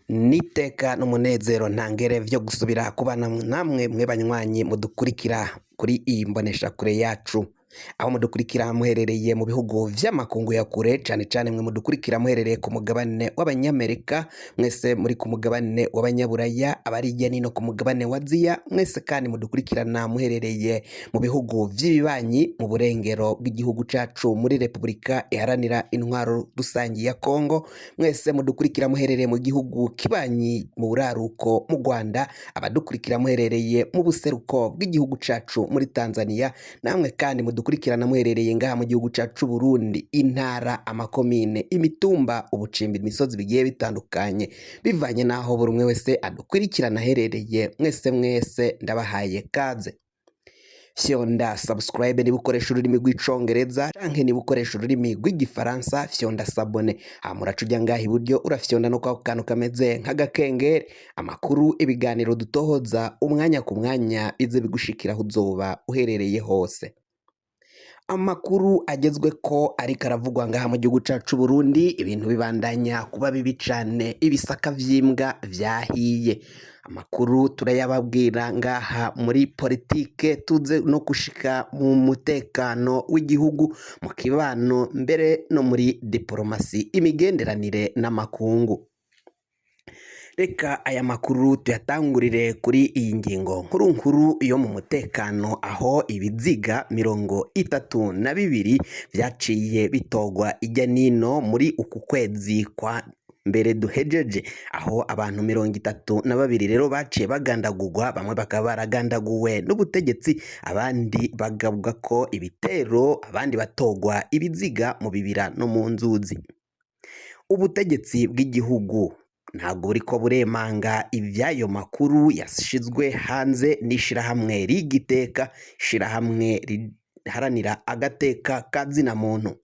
Niteka n'umunezero ntangere vyo gusubira kubana namwe mwe banywanyi mudukurikira kuri iyi mboneshakure yacu, aho mudukurikira muherereye mu bihugu vy'amakungu ya kure, cane cane mwe mudukurikira muherereye ku mugabane w'abanyamerika, mwese muri ku mugabane w'abanyaburaya, abari hirya nino ku mugabane wa Aziya, mwese kandi mudukurikirana muherereye mu bihugu vy'ibibanyi mu burengero bw'igihugu cacu muri Repubulika iharanira intwaro rusangi ya Kongo, mwese mudukurikira muherereye mu gihugu kibanyi mu buraruko mu Rwanda, abadukurikira muherereye mu buseruko bw'igihugu cacu muri Tanzania, namwe kandi mudukurikirana muherereye ngaha mu gihugu cacu Burundi, intara, amakomine, imitumba, ubucimbi, imisozi bigiye bitandukanye, bivanye naho buri umwe wese adukurikirana aherereye, mwese ndabahaye kaze. Fyonda subscribe niba ukoresha ururimi rw'icongereza canke niba ukoresha ururimi rw'igifaransa, fyonda sabone, hamuraca ujya ngaha iburyo urafyonda no kwa kantu kameze nk'agakengeri, amakuru, ibiganiro dutohoza umwanya ku mwanya bize bigushikiraho uzoba uherereye hose. Amakuru agezwe ko ariko aravugwa ngaha mu gihugu cacu Burundi, ibintu bibandanya kuba bibi cane, ibisaka vy'imbwa vyahiye. Amakuru turayababwira ngaha muri politike, tuze no gushika mu mutekano w'igihugu, mu kibano, mbere no muri diplomasi, imigenderanire n'amakungu. Reka aya makuru tuyatangurire kuri iyi ngingo nkuru yo mu mutekano, aho ibiziga 32 vyaciye bitogwa ijya nino muri uku kwezi kwa mbere duhejeje, aho abantu 32 rero baciye bagandagurwa, bamwe bakaba baragandaguwe n'ubutegetsi, abandi bagavuga ko ibitero, abandi batogwa ibiziga mu bibira no mu nzuzi. Ubutegetsi bw'igihugu ntabwo buriko buremanga ivyayo makuru yashizwe hanze n'ishirahamwe rigiteka, ishirahamwe riharanira agateka kazina muntu.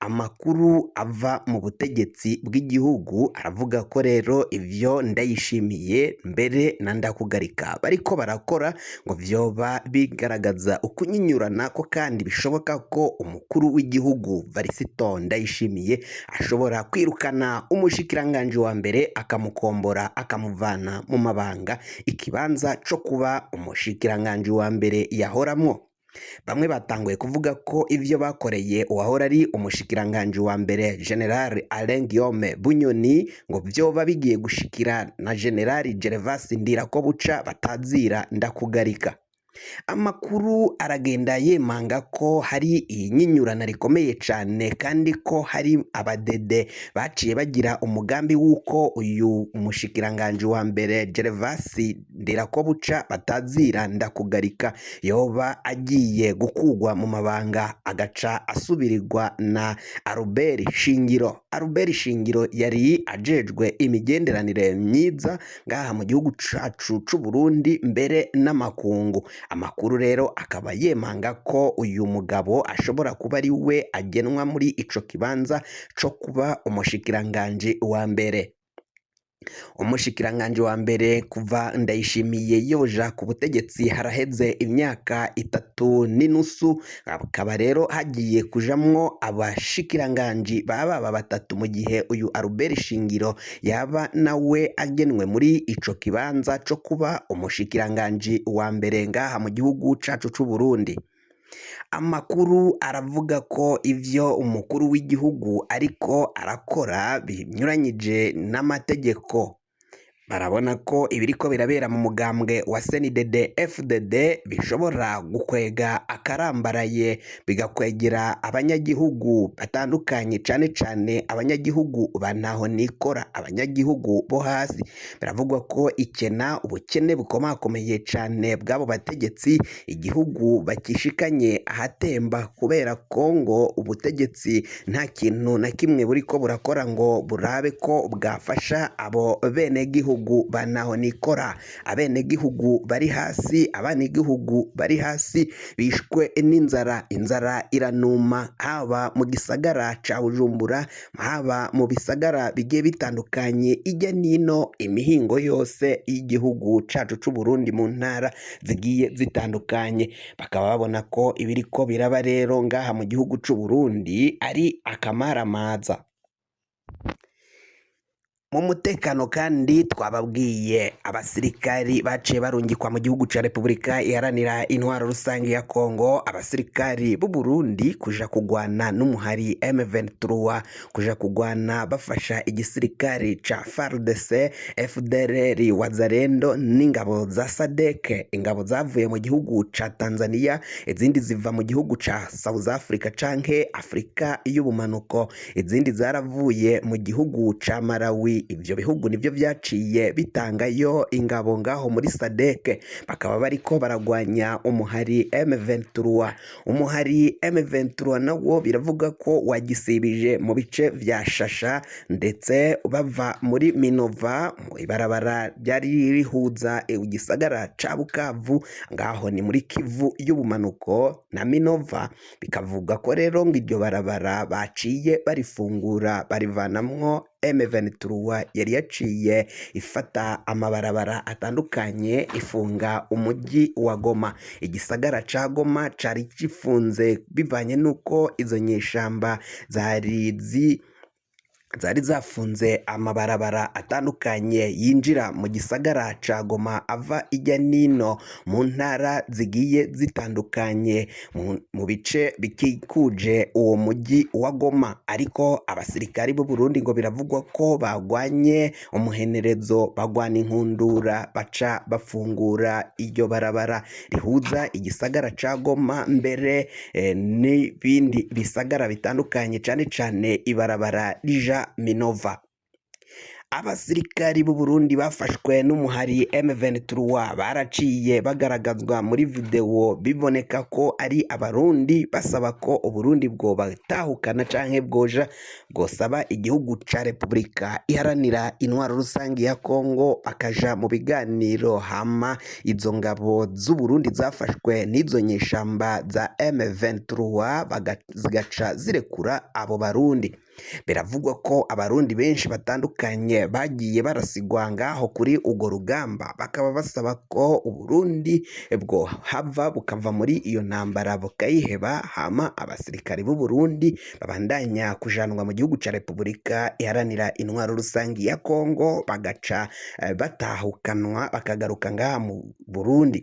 Amakuru ava mu butegetsi bw'igihugu aravuga ko rero ivyo Ndayishimiye mbere na Ndakugarika bariko barakora ngo vyoba bigaragaza ukunyinyurana ko, kandi bishoboka ko umukuru w'igihugu Varisito Ndayishimiye ashobora kwirukana umushikiranganje wa mbere, akamukombora, akamuvana mu mabanga, ikibanza co kuba umushikiranganje wa mbere yahoramwo. Bamwe batanguye kuvuga ko ivyo bakoreye uwahora ari umushikiranganje wa mbere General Alain Guillaume Bunyoni ngo vyoba bigiye gushikira na General Gervas Ndirakobuca batazira Ndakugarika. Amakuru aragenda yemanga ko hari inyinyurana rikomeye cane, kandi ko hari abadede baciye bagira umugambi wuko uyu umushikiranganje wa mbere Gervas Ndirakobuca batazira Ndakugarika yoba agiye gukugwa mu mabanga, agaca asubirirwa na Albert Shingiro. Albert Shingiro yari ajejwe imigenderanire myiza ngaha mu gihugu cacu c'u Burundi mbere n'amakungu. Amakuru rero akaba yemanga ko uyu mugabo ashobora kuba ari we agenwa muri ico kibanza co kuba umushikiranganje wa mbere. Umushikiranganje wa mbere kuva Ndayishimiye yoja ku butegetsi haraheze imyaka 3.5, akaba rero hagiye kujamwo abashikiranganje baba batatu, mu gihe uyu Albert Shingiro yaba nawe agenwe muri ico kibanza co kuba umushikiranganje wa mbere ngaha mu gihugu cacu c'u Burundi. Amakuru aravuga ko ivyo umukuru w'igihugu ariko arakora binyuranyije n'amategeko. Barabona ko ibiriko birabera mu mugambwe wa CNDD FDD bishobora gukwega akarambaraye, bigakwegera abanyagihugu batandukanye, cane cane abanyagihugu bantaho nikora, abanyagihugu bo hasi. Biravugwa ko ubukene bukomakomeye cane bw'abo bategetsi, igihugu bakishikanye ahatemba, kubera ko ngo ubutegetsi nta kintu na kimwe buriko burakora ngo burabe ko bwafasha abo bene gihugu banaho nikora. Abenegihugu bari hasi, abanegihugu bari hasi bishwe n'inzara, inzara iranuma, haba mu gisagara ca Bujumbura, haba mu bisagara bigiye bitandukanye ijya nino imihingo yose y'igihugu cacu c'u Burundi, mu ntara zigiye zitandukanye. Bakaba babona ko ibiriko biraba rero ngaha mu gihugu c'u Burundi ari akamaramaza. Mu mutekano kandi twababwiye abasirikari baciye barungikwa mu gihugu ca Repubulika iharanira intwaro rusange ya Kongo, abasirikari b'u Burundi kuja kugwana n'umuhari M23, kuja kugwana bafasha igisirikari ca FARDC, FDLR, Wazalendo n'ingabo za SADC. Ingabo zavuye mu gihugu ca Tanzania, izindi ziva mu gihugu ca South Africa canke Afrika y'ubumanuko, izindi zaravuye mu gihugu ca Malawi. Ivyo bihugu nivyo vyaciye bitangayo ingabo ngaho muri SADC, bakaba bariko baragwanya umuhari M23. Umuhari M23 nawo biravuga ko wagisibije mu bice vya Shasha ndetse bava muri Minova, mu ibarabara ryari rihuza igisagara ca Bukavu, ngaho ni muri Kivu y'ubumanuko na Minova. Bikavuga ko rero ngo iryo barabara baciye barifungura barivanamwo M23 yari yaciye ifata amabarabara atandukanye ifunga umujyi wa Goma. Igisagara ca Goma cari gifunze bivanye nuko izo nyeshamba zari zafunze amabarabara atandukanye yinjira mu gisagara ca Goma ava ijya nino mu ntara zigiye zitandukanye mu bice bikikuje uwo mujyi wa Goma. Ariko abasirikari b'u Burundi ngo biravugwa ko bagwanye umuhenerezo, bagwana inkundura, baca bafungura iryo barabara rihuza igisagara ca Goma mbere n'ibindi bisagara bitandukanye, cane cane ibarabara rija Minova. Abasirikari b'u Burundi bafashwe n'umuhari M23 baraciye bagaragazwa muri video biboneka ko ari abarundi basaba ko Uburundi bwo batahukana canke bwosaba igihugu ca Repubulika iharanira intwaro rusange ya Kongo akaja mu biganiro, hama izo ngabo z'u Burundi zafashwe n'izo nyeshamba za M23 zigaca zirekura abo barundi. Biravugwa ko abarundi benshi batandukanye bagiye barasigwa ngaho kuri ugo rugamba, bakaba basaba ko Uburundi bwo hava bukava muri iyo ntambara bukayiheba, hama abasirikari b'u Burundi babandanya kujanwa mu gihugu ca Repubulika iharanira intwaro rusange ya Kongo, bagaca batahukanwa bakagaruka ngaha mu Burundi.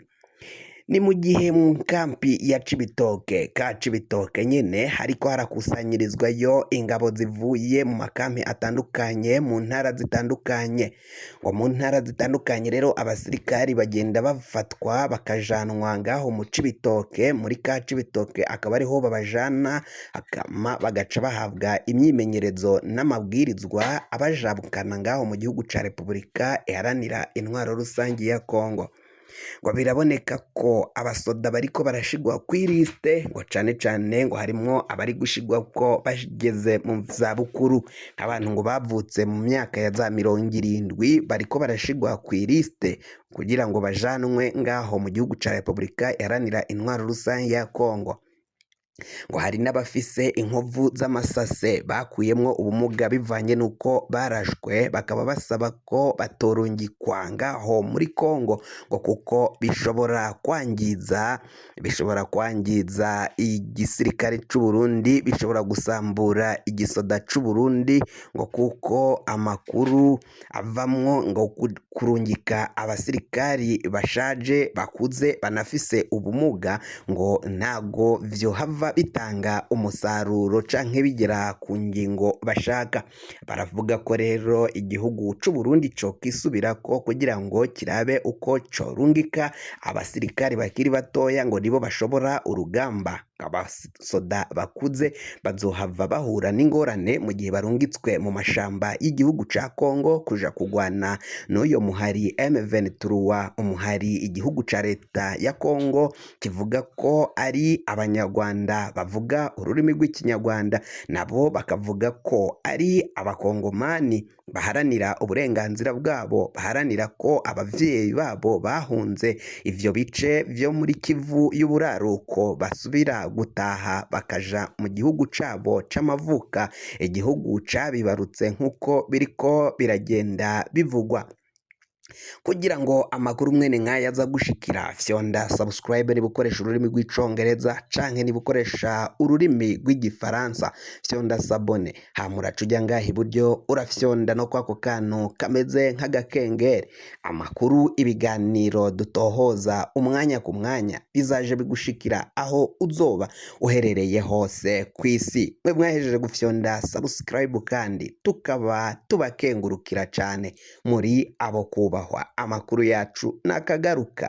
Ni mu gihe mu kampi ya Cibitoke nyene hariko harakusanyirizwayo ingabo zivuye mu makampi atandukanye mu ntara zitandukanye. Ngo mu ntara zitandukanye rero abasirikari bagenda bafatwa bakajanwa ngaho mu Cibitoke, muri ka Cibitoke akaba ariho babajana, akama bagaca bahabwa imyimenyerezo n'amabwirizwa abajabukana ngaho mu gihugu ca Repubulika iharanira intwaro rusange ya Kongo. Ngo biraboneka ko abasoda bariko barashigwa kw'iriste, ngo cane cane ngo harimwo abari gushigwa ko bageze mu zabukuru, abantu ngo bavutse mu myaka ya za 70 bariko barashigwa kw'iriste kugira ngo bajanwe ngaho mu gihugu ca Repubulika iharanira intwaro rusange ya Kongo. Ngo hari n'abafise inkovu z'amasase bakuyemwo ubumuga bivanye nuko barashwe, bakaba basaba ko batorungikwa ngaho muri Kongo ngo kuko bishobora kwangiza igisirikare c'u Burundi, bishobora gusambura igisoda c'u Burundi, ngo kuko amakuru avamwo ngo kurungika abasirikari bashaje bakuze banafise ubumuga ngo ntago vyohava bitanga umusaruro canke bigera ku ngingo bashaka. Baravuga ko rero igihugu c'u Burundi co kisubirako kugira ngo kirabe uko corungika abasirikari bakiri batoya ngo nibo bashobora urugamba. Abasoda bakuze bazohava bahura n'ingorane mu gihe barungitswe mu mashamba y'igihugu ca Kongo kuja kugwana n'uyo muhari M23, umuhari igihugu ca leta ya Kongo kivuga ko ari abanyarwanda bavuga ururimi rw'ikinyarwanda, nabo bakavuga ko ari abakongomani baharanira uburenganzira bwabo, baharanira ko abavyeyi babo bahunze ivyo bice vyo muri Kivu y'uburaruko basubira gutaha bakaja mu gihugu cabo c'amavuka, igihugu cabibarutse nk'uko biriko biragenda bivugwa. kugira ngo amakuru mwene nk'aya aza gushikira fyonda subscribe niba ukoresha ururimi rw'icongereza canke niba ukoresha ururimi rw'igifaransa fyonda sabone hamura ujya ngaha iburyo urafyonda no kwako kantu kameze nk'agakengeri amakuru ibiganiro dutohoza umwanya ku mwanya bizaje bigushikira aho uzoba uherereye hose ku isi mwe mwahejeje gufyonda subscribe kandi tukaba tubakengurukira cane muri abo kubahwa amakuru yacu nakagaruka